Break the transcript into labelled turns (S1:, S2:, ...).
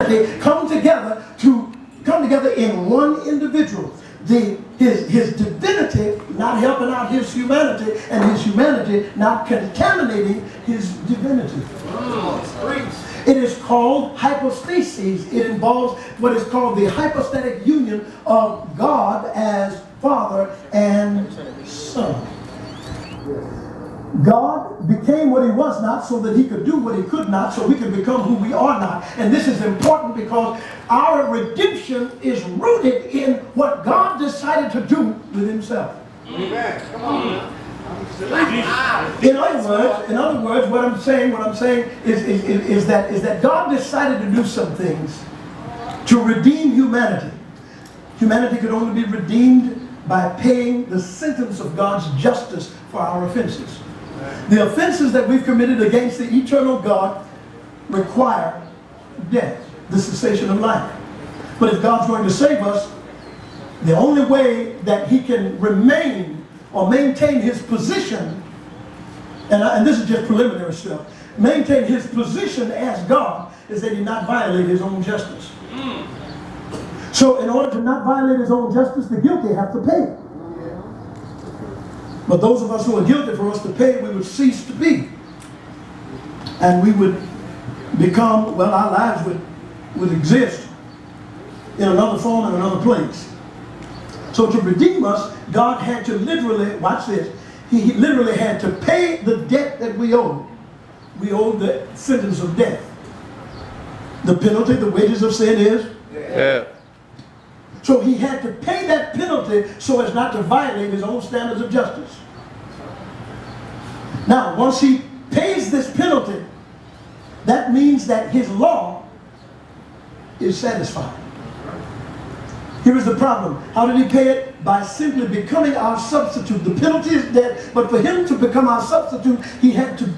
S1: They come together in one individual. His divinity not helping out his humanity, and his humanity not contaminating his divinity. It is called hypostasis. It involves what is called the hypostatic union of God as Father and Son. God became what he was not so that he could do what he could not, so we could become who we are not. And this is important because our redemption is rooted in what God decided to do with himself.
S2: Amen. Come on.
S1: In other words, what I'm saying is that God decided to do some things to redeem humanity. Humanity could only be redeemed by paying the sentence of God's justice for our offenses. The offenses that we've committed against the eternal God require death, the cessation of life. But if God's going to save us, the only way that he can remain or maintain his position, and this is just preliminary stuff, maintain his position as God, is that he not violate his own justice. So in order to not violate his own justice, the guilty have to pay. But those of us who are guilty, for us to pay, we would cease to be. And we would become, well, our lives would exist in another form in another place. So to redeem us, God had to literally, watch this, he literally had to pay the debt that we owed. We owed the sentence of death. The penalty, the wages of sin is?
S3: Yeah.
S1: So he had to pay that penalty so as not to violate his own standards of justice. Now, once he pays this penalty, that means that his law is satisfied. Here is the problem. How did he pay it? By simply becoming our substitute. The penalty is death, but for him to become our substitute, he had to